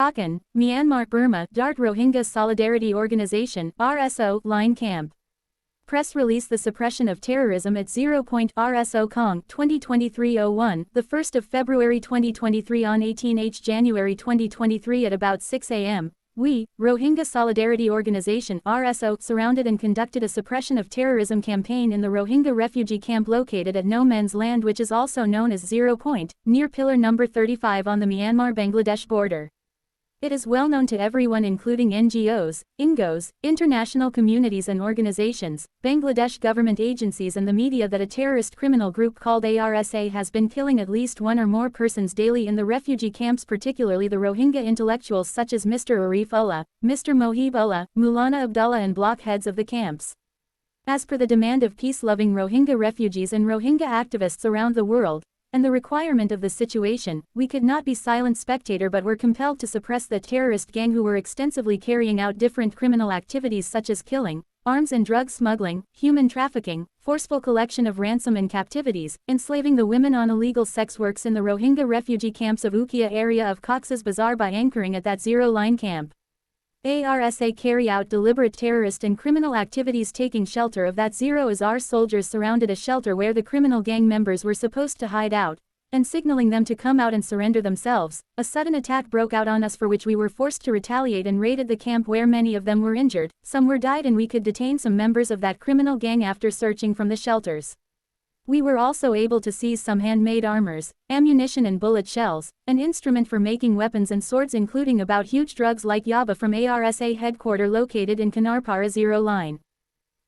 Arakan, Myanmar Burma Dart Rohingya Solidarity Organization RSO line camp. Press release The suppression of terrorism at 0. RSO Kong 2023-01, 1 February 2023 on 18 January 2023 at about 6 a.m. We, Rohingya Solidarity Organization RSO, surrounded and conducted a suppression of terrorism campaign in the Rohingya refugee camp located at No Man's Land, which is also known as 0. Near pillar number 35 on the Myanmar-Bangladesh border. It is well known to everyone, including NGOs, INGOs, international communities and organizations, Bangladesh government agencies and the media, that a terrorist criminal group called ARSA has been killing at least one or more persons daily in the refugee camps, particularly the Rohingya intellectuals such as Mr. Arif Ullah, Mr. Mohib Ullah, Maulana Abdullah and blockheads of the camps. As per the demand of peace-loving Rohingya refugees and Rohingya activists around the world, and the requirement of the situation, we could not be silent spectator but were compelled to suppress the terrorist gang who were extensively carrying out different criminal activities such as killing, arms and drug smuggling, human trafficking, forceful collection of ransom and captivities, enslaving the women on illegal sex works in the Rohingya refugee camps of Ukia area of Cox's Bazar by anchoring at that 0 line camp. ARSA carry out deliberate terrorist and criminal activities taking shelter of that 0 as our soldiers surrounded a shelter where the criminal gang members were supposed to hide out, and signaling them to come out and surrender themselves. A sudden attack broke out on us for which we were forced to retaliate and raided the camp where many of them were injured, some were died, and we could detain some members of that criminal gang after searching from the shelters. We were also able to seize some handmade armors, ammunition and bullet shells, an instrument for making weapons and swords, including about huge drugs like yaba from ARSA headquarters located in Kanarpara 0 line.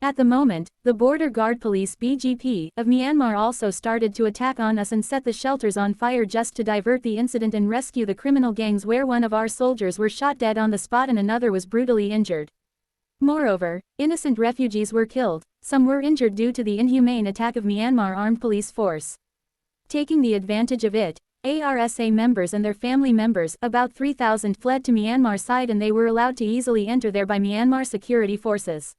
At the moment, the Border Guard Police BGP of Myanmar also started to attack on us and set the shelters on fire just to divert the incident and rescue the criminal gangs, where one of our soldiers were shot dead on the spot and another was brutally injured. Moreover, innocent refugees were killed, some were injured due to the inhumane attack of Myanmar armed police force. Taking the advantage of it, ARSA members and their family members, about 3,000, fled to Myanmar side and they were allowed to easily enter there by Myanmar security forces.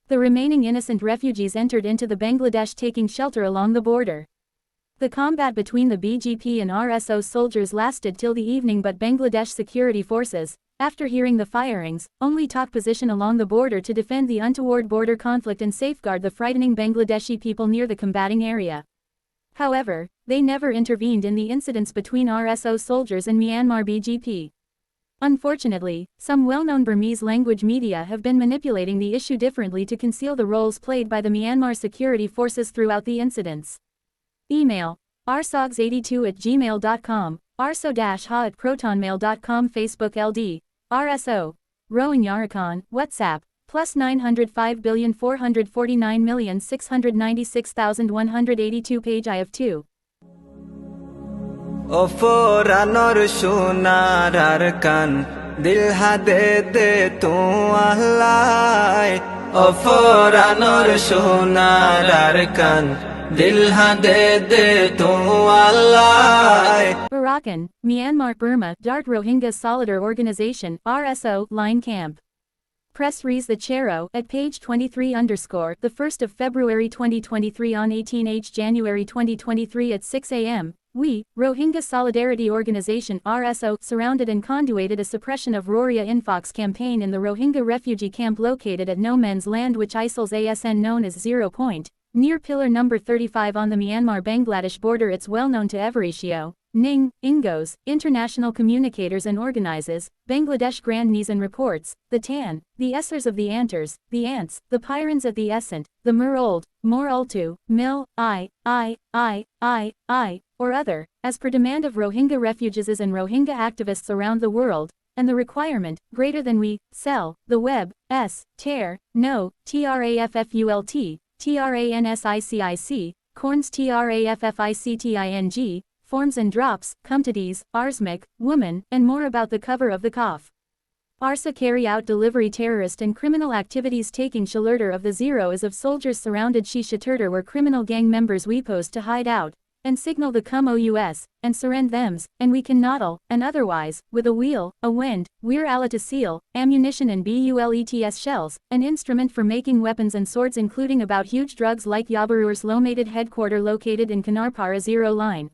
The remaining innocent refugees entered into the Bangladesh taking shelter along the border. The combat between the BGP and RSO soldiers lasted till the evening, but Bangladesh security forces, after hearing the firings, only took position along the border to defend the untoward border conflict and safeguard the frightening Bangladeshi people near the combating area. However, they never intervened in the incidents between RSO soldiers and Myanmar BGP. Unfortunately, some well-known Burmese language media have been manipulating the issue differently to conceal the roles played by the Myanmar security forces throughout the incidents. Email: arsogs82@gmail.com, arso-ha@protonmail.com, Facebook LD, RSO, Rowan Yarakan, WhatsApp, +905,449,696,182 page I have 2. Oforanor sonar arkan dil ha de tu ahlai Oforanor sonar arkan dil ha de tu ahlai. Arakan, Myanmar Burma Dart Rohingya Solidarity Organization RSO line camp. Press release The Chero at page 23 _ the 1st of February 2023 on 18 January 2023 at 6 a.m. We, Rohingya Solidarity Organization RSO, surrounded and conduited a suppression of Rohingya Infox campaign in the Rohingya refugee camp located at No Man's Land, which ISIL's ASN known as 0. Near pillar number 35 on the Myanmar-Bangladesh border. It's well known to Everitio, Ning, Ingos, international communicators and organizers, Bangladesh Grand Knees and reports, the Tan, the Essers of the Anters, the Ants, the Pyrans at the Essent, the Mur-Old, Mor-Ultu, Mil, I, or other, as per demand of Rohingya refugees and Rohingya activists around the world, and the requirement, greater than we, sell, the web, s, tear, no, traffult, transic, corns trafficting, forms and drops, cumtadies, arsmic, woman, and more about the cover of the cough. ARSA carry out delivery terrorist and criminal activities taking shelter of the 0 as of soldiers surrounded Shishaturter where criminal gang members we posed to hide out, and signal the come ous, and surrender thems, and we can noddle, and otherwise, with a wheel, a wind, we're alla to seal, ammunition and bullets shells, an instrument for making weapons and swords including about huge drugs like Yabaruer's located headquarter located in Kanarpara 0 line.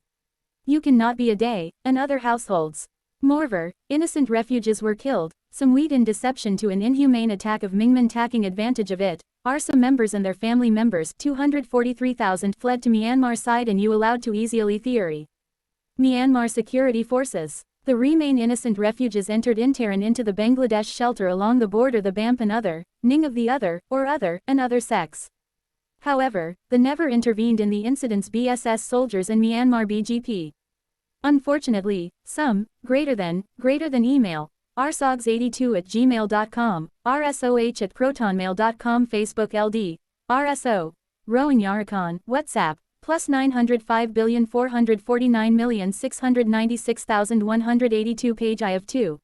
You cannot be a day, and other households. Moreover, innocent refugees were killed, some wheat in deception to an inhumane attack of Mingmen taking advantage of it. ARSA members and their family members 243,000 fled to Myanmar side and you allowed to easily theory. Myanmar security forces. The remain innocent refugees entered Interan into the Bangladesh shelter along the border the Bamp and other, Ning of the other, or other, and other sects. However, they never intervened in the incidents BSS soldiers in Myanmar BGP. Unfortunately, some, greater than email, rsogs82@gmail.com, rsoh@protonmail.com Facebook LD, RSO, Rowan Yarakan, WhatsApp, plus 905,449,696,182 page I have 2.